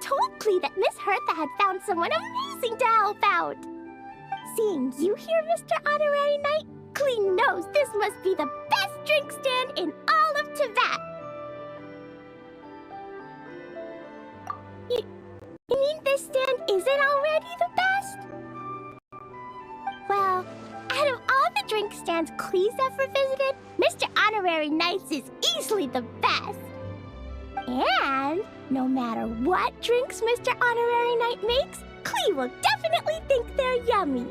told Klee that Miss Hertha had found someone amazing to help out. Seeing you here, Mr. Honorary Knight, Klee knows this must be the best drink stand in all of Teyvat. You mean this stand isn't already the best? Well, out of all the drink stands Klee's ever visited, Mr. Honorary Knight's is easily the best. And no matter what drinks Mr. Honorary Knight makes, Klee will definitely think they're yummy.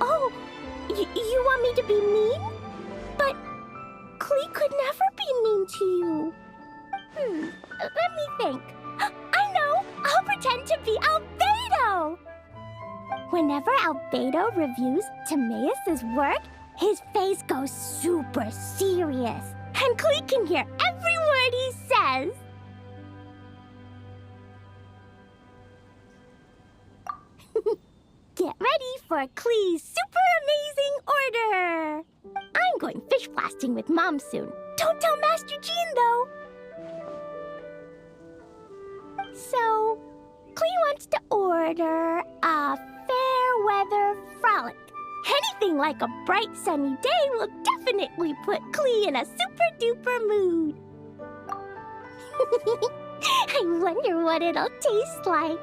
Oh, you want me to be mean? But Klee could never be mean to you. Let me think. I know! I'll pretend to be Albedo! Whenever Albedo reviews Timaeus' work, his face goes super serious, and Klee can hear every word he says. Get ready for Klee's super amazing order! I'm going fish blasting with Mom soon. Don't tell Master Jean, though! So, Klee wants to order a fair weather frolic. Anything like a bright sunny day will definitely put Klee in a super duper mood. I wonder what it'll taste like.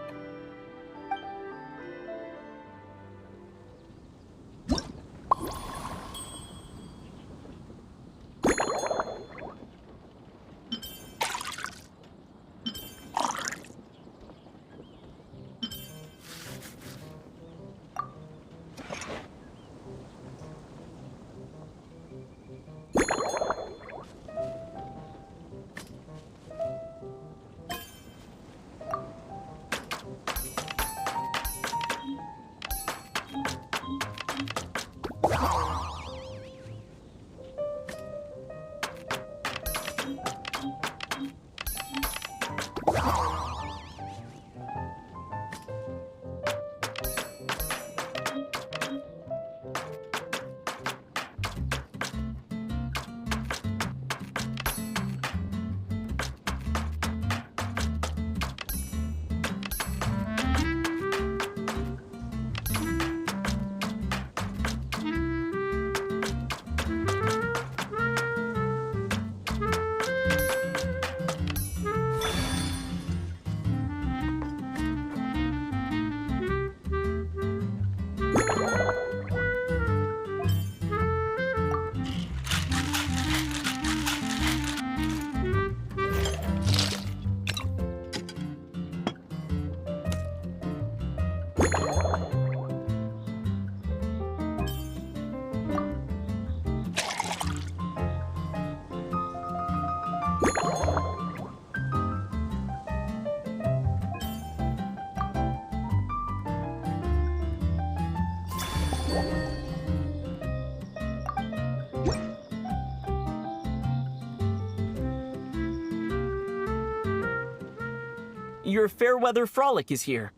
Your Fairweather Frolic is here.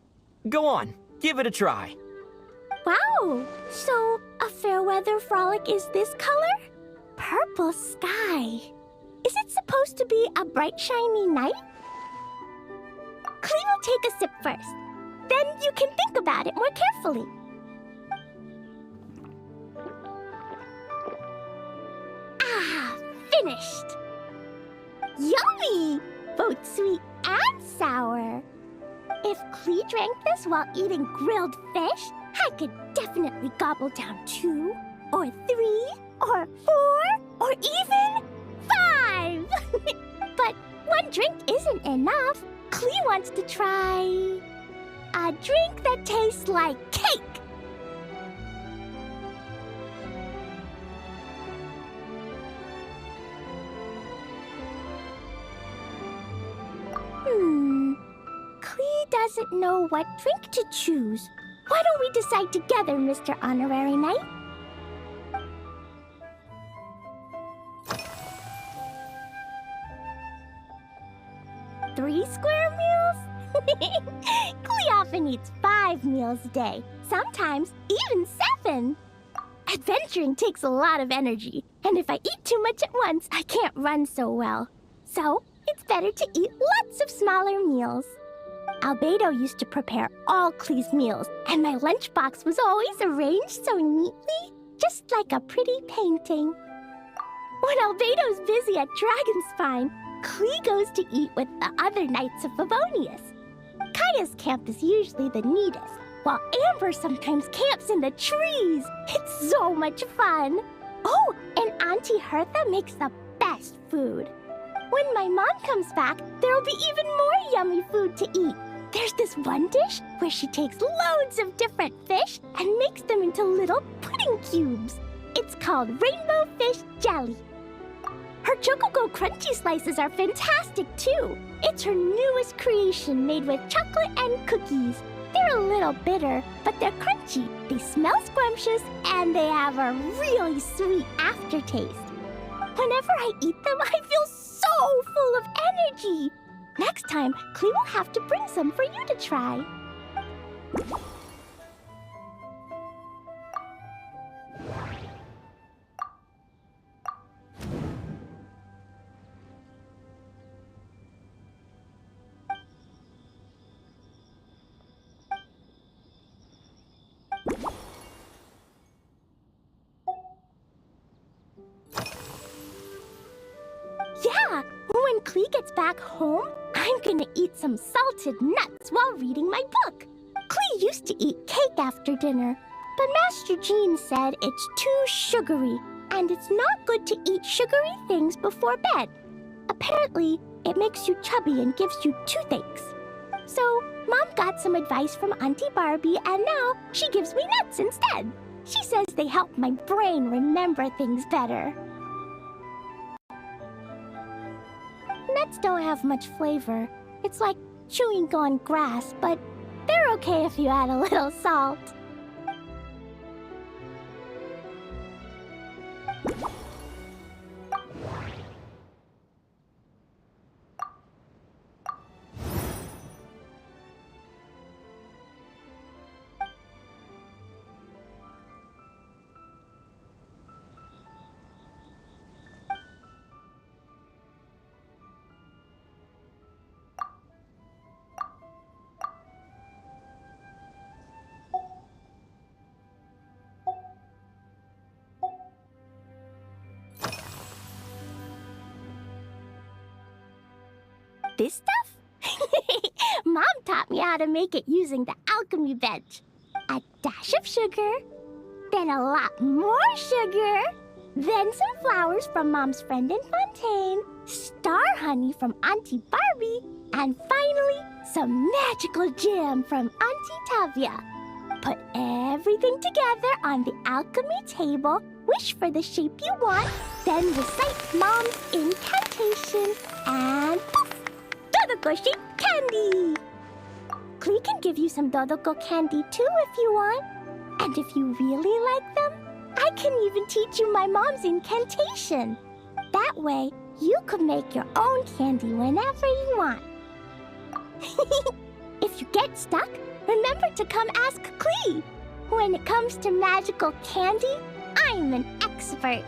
Go on, give it a try. Wow! So, a Fairweather Frolic is this color? Purple sky. Is it supposed to be a bright, shiny night? Klee will take a sip first. Then you can think about it more carefully. Ah, finished! Yummy! Both sweet and sour. If Klee drank this while eating grilled fish, I could definitely gobble down 2, or 3, or 4, or even 5! But one drink isn't enough. Klee wants to try a drink that tastes like cake. Klee doesn't know what drink to choose. Why don't we decide together, Mr. Honorary Knight? Three square meals? Klee often eats 5 meals a day, sometimes even 7. Adventuring takes a lot of energy, And if I eat too much at once, I can't run so well. So, it's better to eat lots of smaller meals. Albedo used to prepare all Klee's meals, and my lunchbox was always arranged so neatly, just like a pretty painting. When Albedo's busy at Dragonspine, Klee goes to eat with the other Knights of Favonius. Kaya's camp is usually the neatest, while Amber sometimes camps in the trees. It's so much fun. Oh, and Auntie Hertha makes the best food. When my mom comes back, there'll be even more yummy food to eat. There's this one dish where she takes loads of different fish and makes them into little pudding cubes. It's called rainbow fish jelly. Her Chocogo Crunchy slices are fantastic too. It's her newest creation made with chocolate and cookies. They're a little bitter, but they're crunchy. They smell scrumptious, and they have a really sweet aftertaste. Whenever I eat them, I feel so full of energy. Next time, Klee will have to bring some for you to try. Yeah, when Klee gets back home, I'm gonna eat some salted nuts while reading my book. Klee used to eat cake after dinner, but Master Jean said it's too sugary, and it's not good to eat sugary things before bed. Apparently, it makes you chubby and gives you toothaches. So, Mom got some advice from Auntie Barbie, and now she gives me nuts instead. She says they help my brain remember things better. Nuts don't have much flavor. It's like chewing on grass, but they're okay if you add a little salt. This stuff? Mom taught me how to make it using the alchemy bench. A dash of sugar, then a lot more sugar, then some flowers from Mom's friend in Fontaine, star honey from Auntie Barbie, and finally, some magical jam from Auntie Tavia. Put everything together on the alchemy table, wish for the shape you want, then recite Mom's incantation, and poof! Dodoko-shaped candy! Klee can give you some Dodoko candy too if you want. And if you really like them, I can even teach you my mom's incantation. That way, you could make your own candy whenever you want. If you get stuck, remember to come ask Klee. When it comes to magical candy, I'm an expert.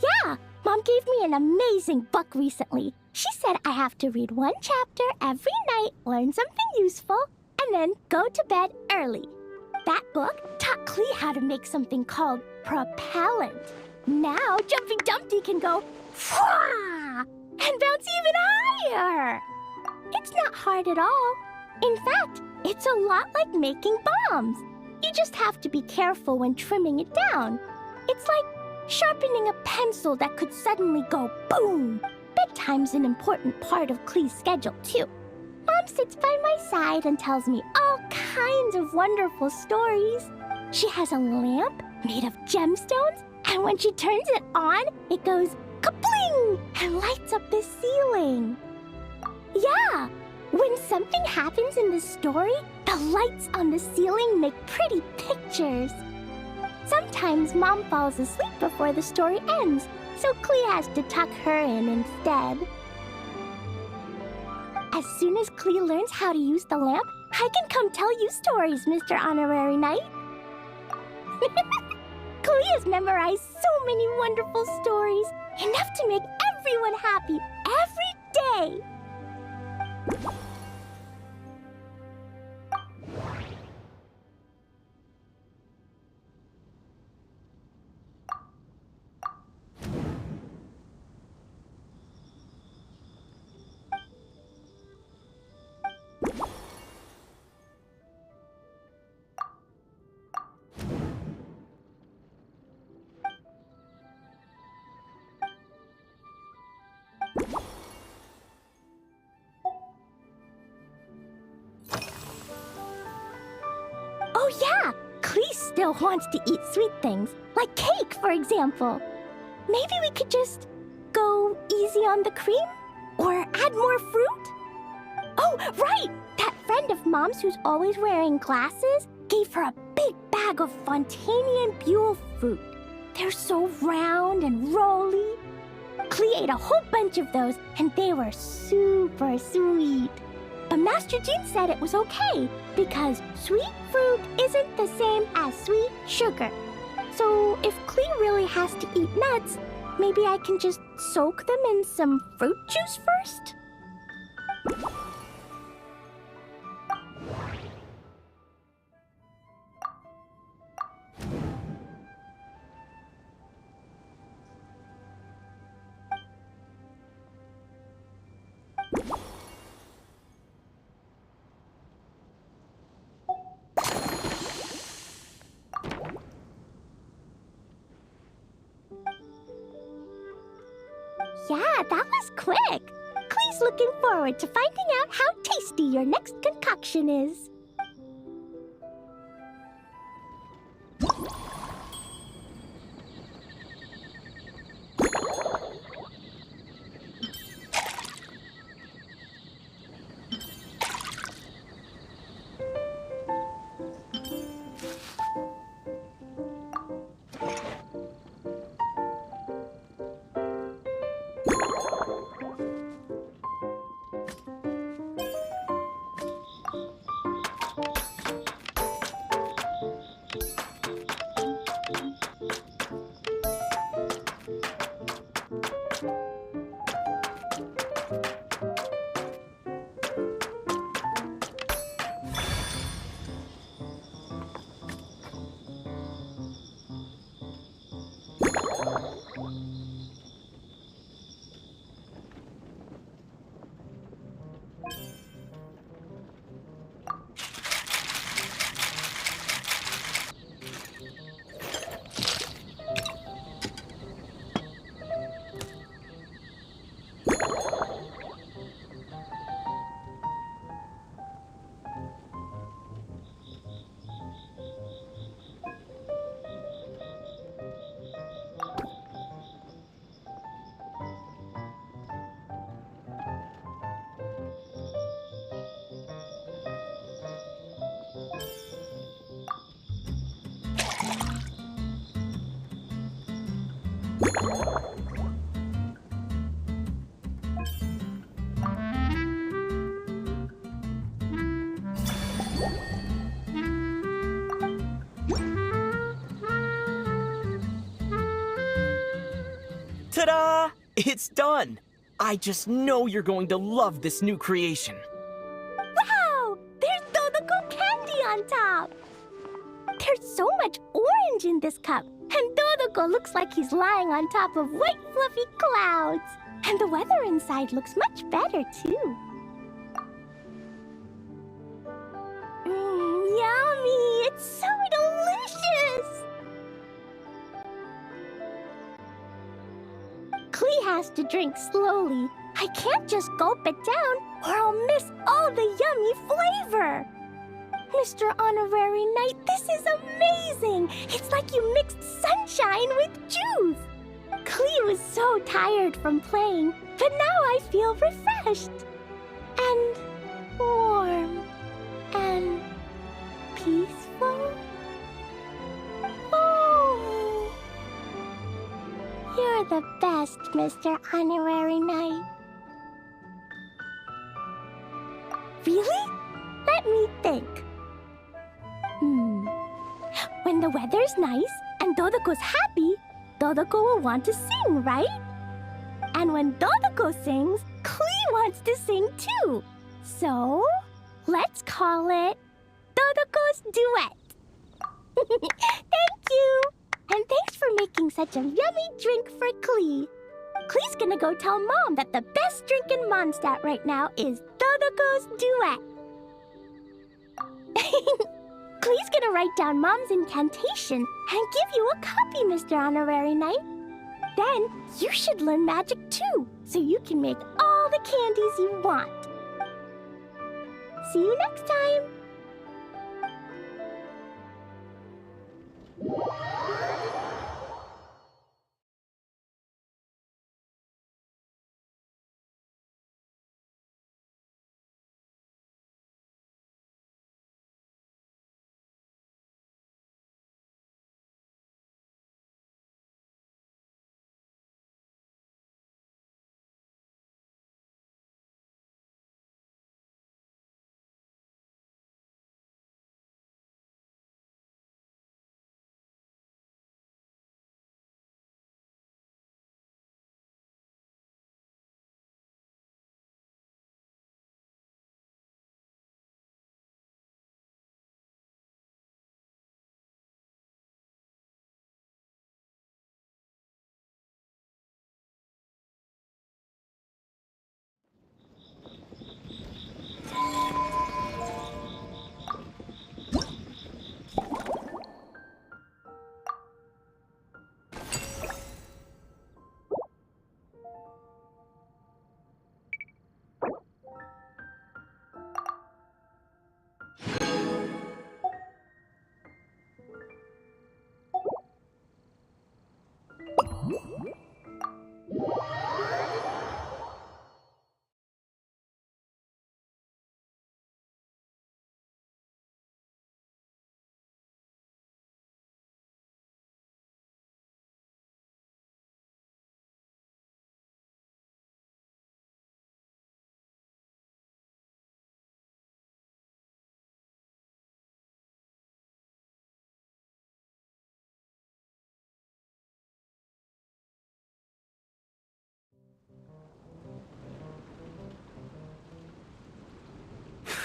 Yeah, Mom gave me an amazing book recently. She said I have to read one chapter every night, learn something useful, and then go to bed early. That book taught Klee how to make something called propellant. Now Jumpy Dumpty can go Fwah! And bounce even higher. It's not hard at all. In fact, it's a lot like making bombs. You just have to be careful when trimming it down. It's like sharpening a pencil that could suddenly go boom. Bedtime's an important part of Klee's schedule, too. Mom sits by my side and tells me all kinds of wonderful stories. She has a lamp made of gemstones, and when she turns it on, it goes kabling! bling and lights up the ceiling. Yeah, when something happens in the story, the lights on the ceiling make pretty pictures. Sometimes Mom falls asleep before the story ends, so Klee has to tuck her in instead. As soon as Klee learns how to use the lamp, I can come tell you stories, Mr. Honorary Knight. Klee has memorized so many wonderful stories, enough to make everyone happy every day. Oh yeah, Klee still wants to eat sweet things, like cake, for example. Maybe we could just go easy on the cream? Or add more fruit? Oh, right! That friend of Mom's who's always wearing glasses gave her a big bag of Fontanian Buell fruit. They're so round and rolly. Klee ate a whole bunch of those, and they were super sweet. But Master Jean said it was okay, because sweet fruit isn't the same as sweet sugar. So if Klee really has to eat nuts, maybe I can just soak them in some fruit juice first? Yeah, that was quick. Klee's looking forward to finding out how tasty your next concoction is. Ta-da! It's done! I just know you're going to love this new creation. Wow! There's Dodoco candy on top! There's so much orange in this cup, and Dodoco looks like he's lying on top of white fluffy clouds. And the weather inside looks much better, too. Yummy! It's so delicious! Klee has to drink slowly. I can't just gulp it down, or I'll miss all the yummy flavor. Mr. Honorary Knight, this is amazing! It's like you mixed sunshine with juice. Klee was so tired from playing, but now I feel refreshed. And warm. And peaceful. Oh. You're the best, Mr. Honorary Knight. Really? Let me think. When the weather's nice and Dodoko's happy, Dodoko will want to sing, right? And when Dodoko sings, Klee wants to sing too. So, let's call it Dodoko's Duet. Thank you! And thanks for making such a yummy drink for Klee. Klee's gonna go tell Mom that the best drink in Mondstadt right now is Dodoko's Duet. Klee's gonna write down Mom's incantation and give you a copy, Mr. Honorary Knight. Then you should learn magic too, so you can make all the candies you want. See you next time!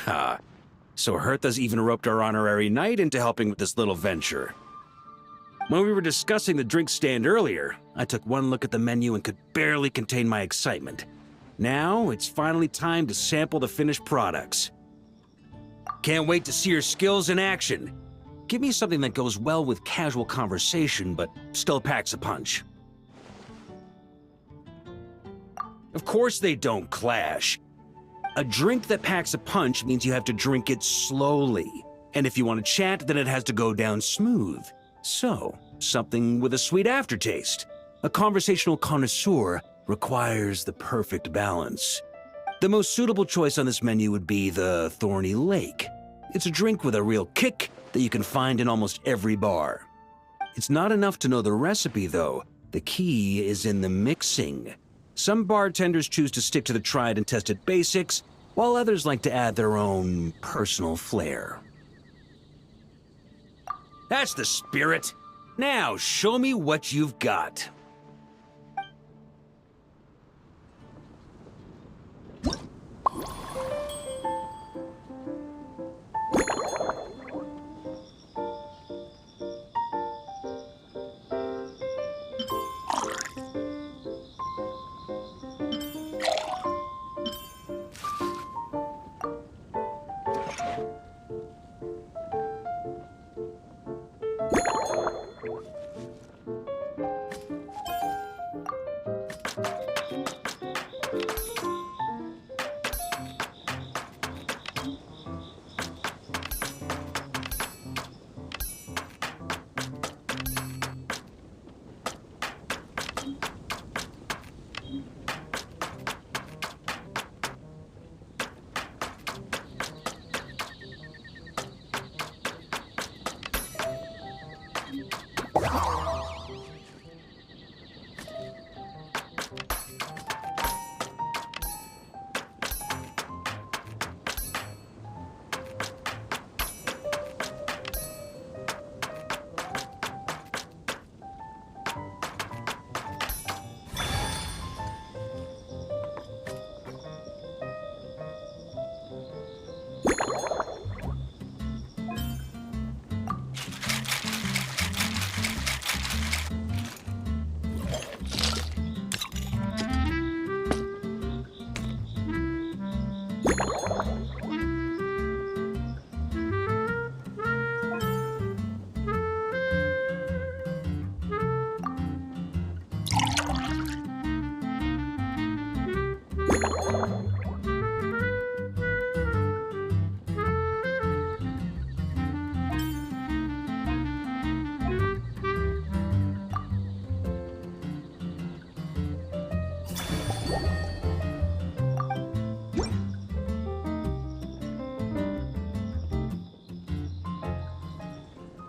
Ha. So Hertha's even roped our honorary knight into helping with this little venture. When we were discussing the drink stand earlier, I took one look at the menu and could barely contain my excitement. Now, it's finally time to sample the finished products. Can't wait to see your skills in action. Give me something that goes well with casual conversation, but still packs a punch. Of course they don't clash. A drink that packs a punch means you have to drink it slowly. And if you want to chat, then it has to go down smooth. So, something with a sweet aftertaste. A conversational connoisseur requires the perfect balance. The most suitable choice on this menu would be the Thorny Lake. It's a drink with a real kick that you can find in almost every bar. It's not enough to know the recipe, though. The key is in the mixing. Some bartenders choose to stick to the tried and tested basics, while others like to add their own personal flair. That's the spirit. Now, show me what you've got.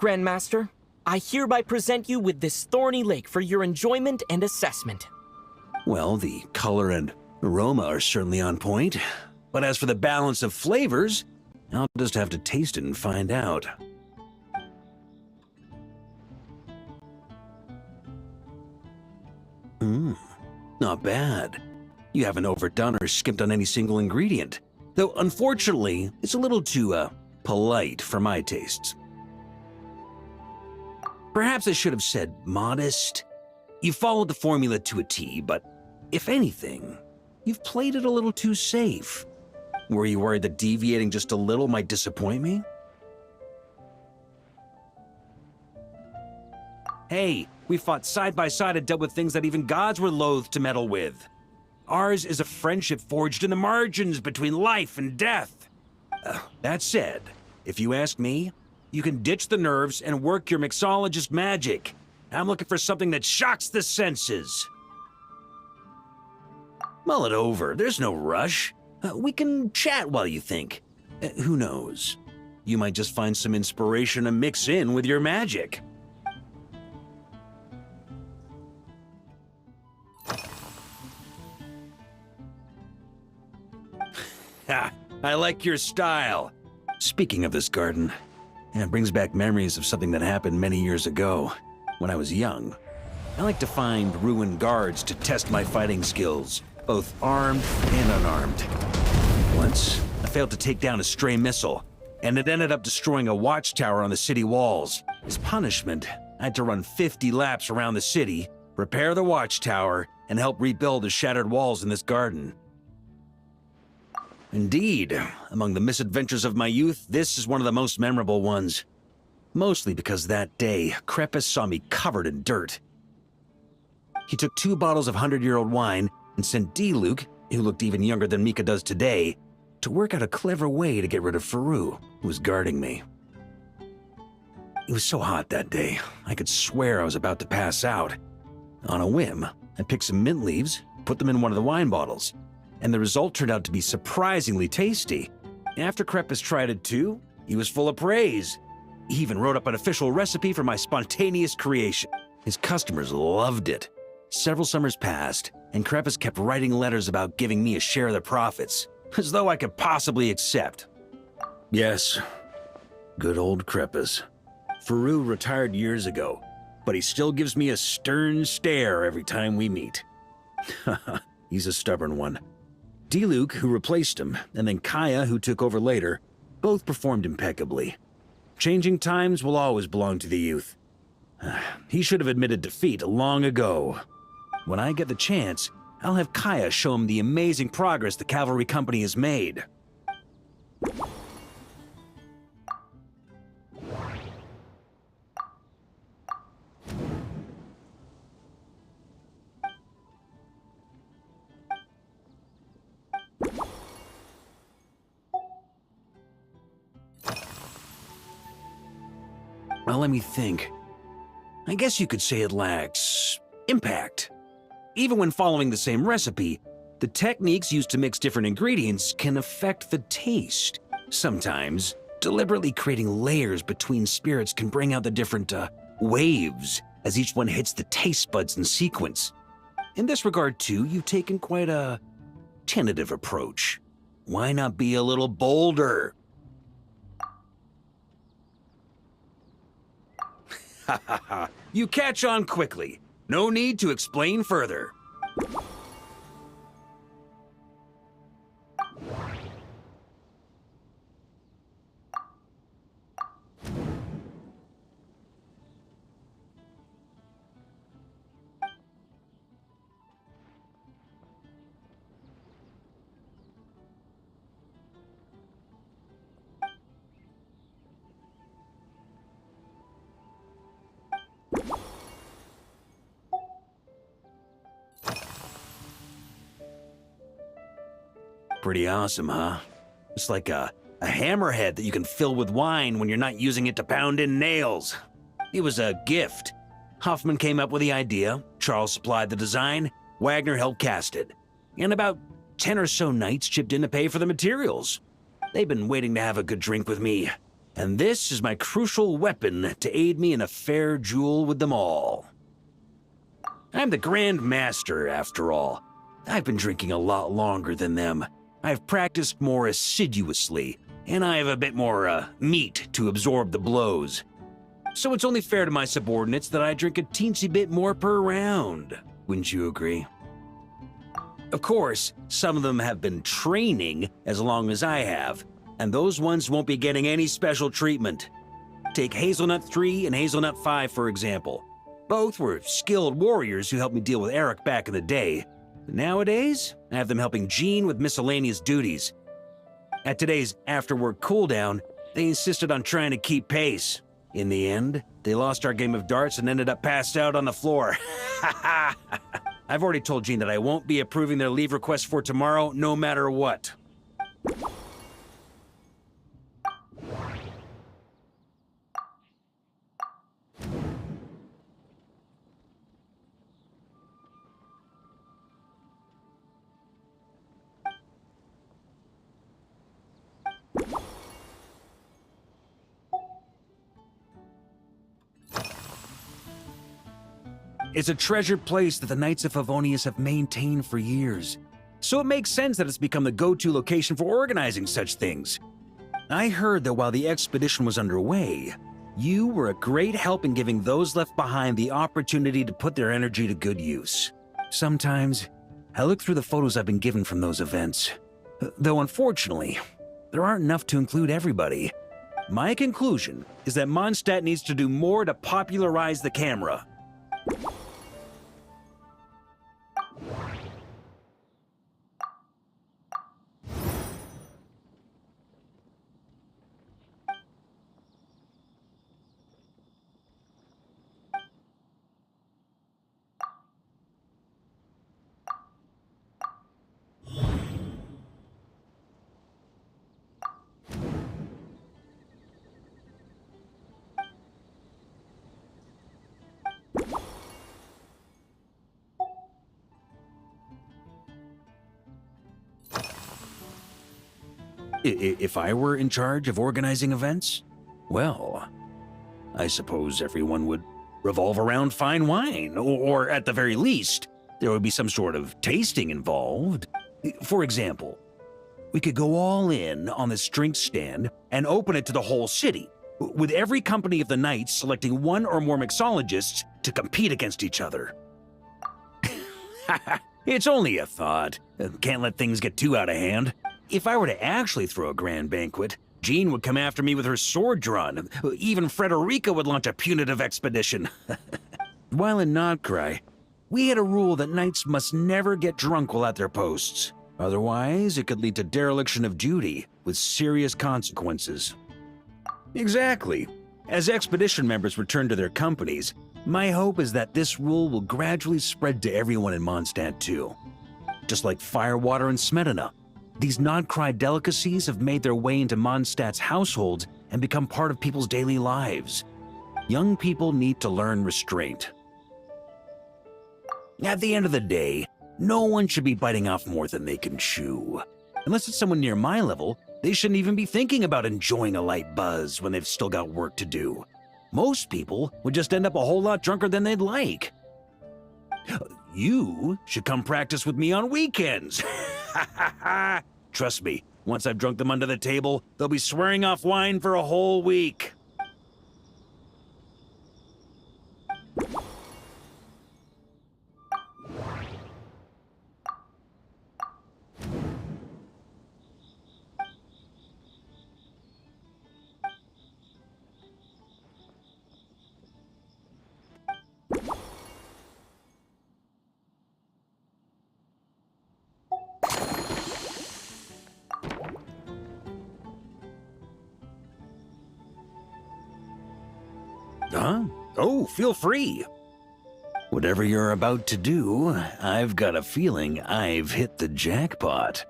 Grandmaster. I hereby present you with this thorny lake for your enjoyment and assessment. Well, the color and aroma are certainly on point. But as for the balance of flavors, I'll just have to taste it and find out. Not bad. You haven't overdone or skimped on any single ingredient. Though, unfortunately, it's a little too, polite for my tastes. Perhaps I should have said modest. You followed the formula to a T, but if anything, you've played it a little too safe. Were you worried that deviating just a little might disappoint me? Hey, we fought side by side and dealt with things that even gods were loath to meddle with. Ours is a friendship forged in the margins between life and death. That said, if you ask me, you can ditch the nerves and work your mixologist magic. I'm looking for something that shocks the senses. Mull it over, there's no rush. We can chat while you think. Who knows? You might just find some inspiration to mix in with your magic. Ha! I like your style. Speaking of this garden, it brings back memories of something that happened many years ago, when I was young. I like to find ruined guards to test my fighting skills, both armed and unarmed. Once, I failed to take down a stray missile, and it ended up destroying a watchtower on the city walls. As punishment, I had to run 50 laps around the city, repair the watchtower, and help rebuild the shattered walls in this garden. Indeed, among the misadventures of my youth, this is one of the most memorable ones. Mostly because that day, Krepus saw me covered in dirt. He took 2 bottles of 100-year-old wine and sent D-Luke, who looked even younger than Mika does today, to work out a clever way to get rid of Faru, who was guarding me. It was so hot that day, I could swear I was about to pass out. On a whim, I picked some mint leaves, put them in one of the wine bottles, and the result turned out to be surprisingly tasty. After Krepus tried it too, he was full of praise. He even wrote up an official recipe for my spontaneous creation. His customers loved it. Several summers passed, and Krepus kept writing letters about giving me a share of the profits, as though I could possibly accept. Yes, good old Krepus. Faru retired years ago, but he still gives me a stern stare every time we meet. He's a stubborn one. D-Luke, who replaced him, and then Kaya, who took over later, both performed impeccably. Changing times will always belong to the youth. He should have admitted defeat long ago. When I get the chance, I'll have Kaya show him the amazing progress the cavalry company has made. Well, let me think. I guess you could say it lacks impact. Even when following the same recipe, the techniques used to mix different ingredients can affect the taste. Sometimes, deliberately creating layers between spirits can bring out the different waves as each one hits the taste buds in sequence. In this regard, too, you've taken quite a tentative approach. Why not be a little bolder? Ha ha ha. You catch on quickly. No need to explain further. Pretty awesome, huh? It's like a hammerhead that you can fill with wine when you're not using it to pound in nails. It was a gift. Hoffman came up with the idea, Charles supplied the design, Wagner helped cast it. And about 10 or so knights chipped in to pay for the materials. They've been waiting to have a good drink with me. And this is my crucial weapon to aid me in a fair duel with them all. I'm the Grand Master, after all. I've been drinking a lot longer than them. I've practiced more assiduously, and I have a bit more, meat to absorb the blows. So it's only fair to my subordinates that I drink a teensy bit more per round. Wouldn't you agree? Of course, some of them have been training as long as I have, and those ones won't be getting any special treatment. Take Hazelnut 3 and Hazelnut 5, for example. Both were skilled warriors who helped me deal with Eric back in the day. Nowadays, I have them helping Jean with miscellaneous duties. At today's after-work cooldown, they insisted on trying to keep pace. In the end, they lost our game of darts and ended up passed out on the floor. I've already told Jean that I won't be approving their leave request for tomorrow, no matter what. It's a treasured place that the Knights of Favonius have maintained for years. So it makes sense that it's become the go-to location for organizing such things. I heard that while the expedition was underway, you were a great help in giving those left behind the opportunity to put their energy to good use. Sometimes, I look through the photos I've been given from those events. Though unfortunately, there aren't enough to include everybody. My conclusion is that Mondstadt needs to do more to popularize the camera. If I were in charge of organizing events, well, I suppose everyone would revolve around fine wine, or at the very least, there would be some sort of tasting involved. For example, we could go all in on this drink stand and open it to the whole city, with every company of the Knights selecting one or more mixologists to compete against each other. It's only a thought. Can't let things get too out of hand. If I were to actually throw a grand banquet, Jean would come after me with her sword drawn. Even Frederica would launch a punitive expedition. While in Krai, we had a rule that knights must never get drunk while at their posts. Otherwise, it could lead to dereliction of duty, with serious consequences. Exactly. As expedition members return to their companies, my hope is that this rule will gradually spread to everyone in Mondstadt too. Just like firewater and Smedina, these Krai delicacies have made their way into Mondstadt's households and become part of people's daily lives. Young people need to learn restraint. At the end of the day, no one should be biting off more than they can chew. Unless it's someone near my level, they shouldn't even be thinking about enjoying a light buzz when they've still got work to do. Most people would just end up a whole lot drunker than they'd like. You should come practice with me on weekends. Trust me, once I've drunk them under the table, they'll be swearing off wine for a whole week. Huh? Oh, feel free. Whatever you're about to do, I've got a feeling I've hit the jackpot.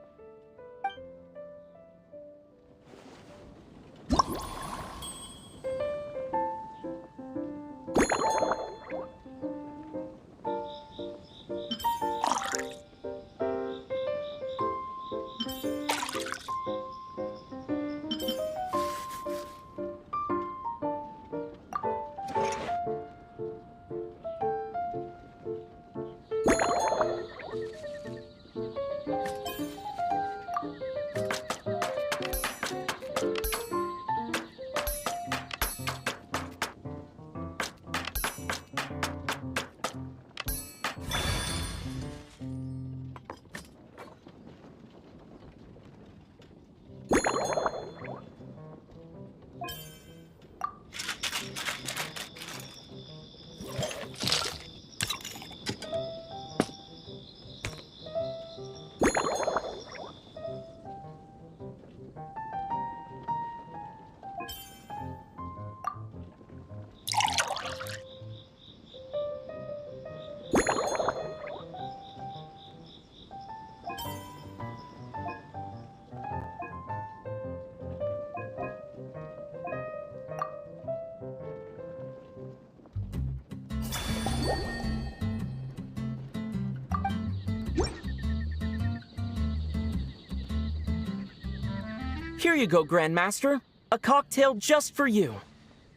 Here you go, Grandmaster. A cocktail just for you.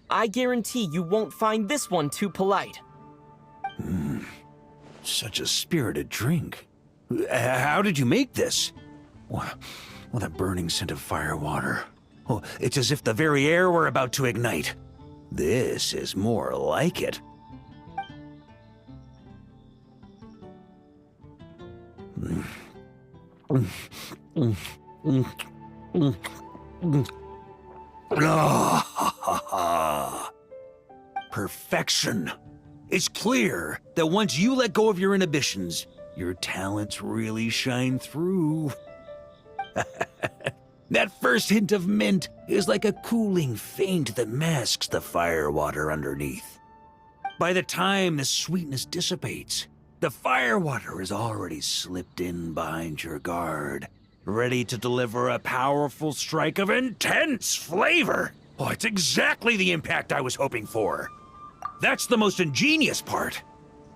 I guarantee you won't find this one too polite. Such a spirited drink. How did you make this? What a burning scent of firewater. Oh, it's as if the very air were about to ignite. This is more like it. Perfection. It's clear that once you let go of your inhibitions, your talents really shine through. That first hint of mint is like a cooling feint that masks the firewater underneath. By the time the sweetness dissipates, the firewater is already slipped in behind your guard, ready to deliver a powerful strike of intense flavor. Oh, it's exactly the impact I was hoping for. That's the most ingenious part.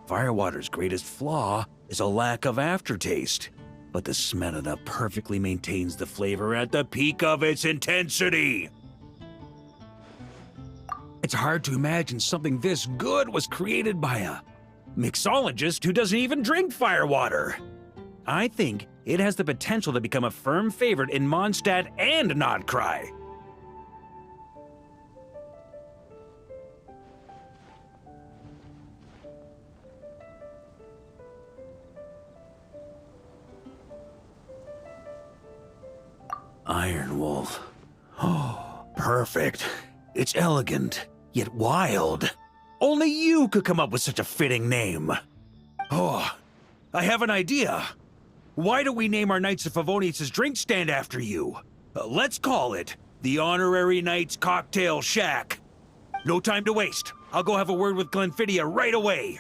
Firewater's greatest flaw is a lack of aftertaste, but the Smetana perfectly maintains the flavor at the peak of its intensity. It's hard to imagine something this good was created by a mixologist who doesn't even drink firewater. I think it has the potential to become a firm favorite in Mondstadt and not Krai. Iron Wolf. Oh, perfect. It's elegant, yet wild. Only you could come up with such a fitting name. Oh, I have an idea. Why don't we name our Knights of Favonius' drink stand after you? Let's call it the Honorary Knights Cocktail Shack. No time to waste. I'll go have a word with Glenfiddia right away.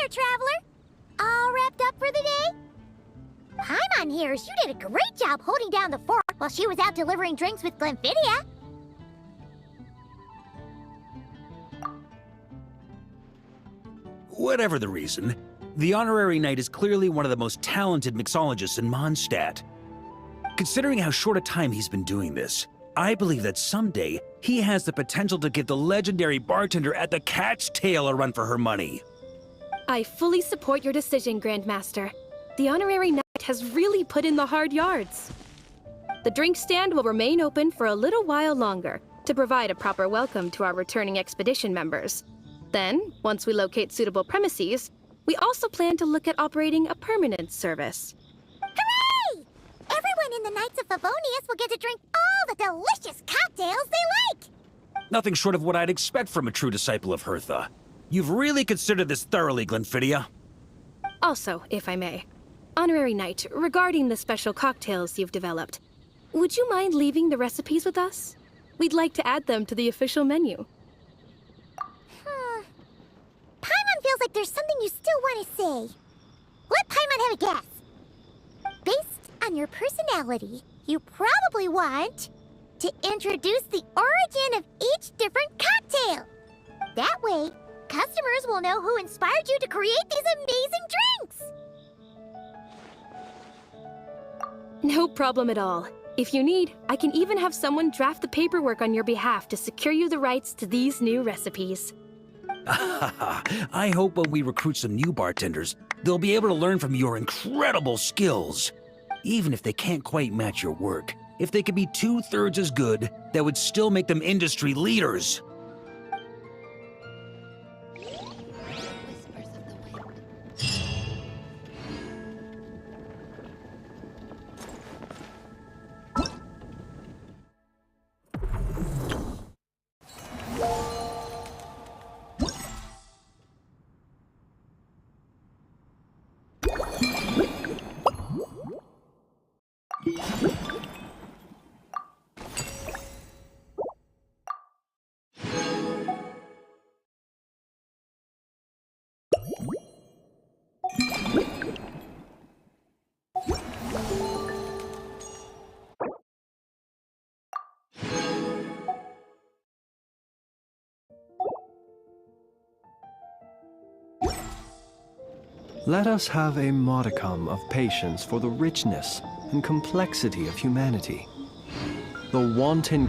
Traveler? All wrapped up for the day? Paimon hears you did a great job holding down the fort while she was out delivering drinks with Glenfiddia. Whatever the reason, the Honorary Knight is clearly one of the most talented mixologists in Mondstadt. Considering how short a time he's been doing this, I believe that someday he has the potential to give the legendary bartender at the Cat's Tail a run for her money. I fully support your decision, Grandmaster. The Honorary Knight has really put in the hard yards. The drink stand will remain open for a little while longer to provide a proper welcome to our returning expedition members. Then, once we locate suitable premises, we also plan to look at operating a permanent service. Hooray! Everyone in the Knights of Favonius will get to drink all the delicious cocktails they like! Nothing short of what I'd expect from a true disciple of Hertha. You've really considered this thoroughly, Glenfiddia. Also, if I may, Honorary Knight, regarding the special cocktails you've developed, would you mind leaving the recipes with us? We'd like to add them to the official menu. Paimon feels like there's something you still want to say. Let Paimon have a guess. Based on your personality, you probably want to introduce the origin of each different cocktail. That way, customers will know who inspired you to create these amazing drinks! No problem at all. If you need, I can even have someone draft the paperwork on your behalf to secure you the rights to these new recipes. I hope when we recruit some new bartenders, they'll be able to learn from your incredible skills. Even if they can't quite match your work, if they could be 2/3 as good, that would still make them industry leaders. Let us have a modicum of patience for the richness and complexity of humanity. The wanton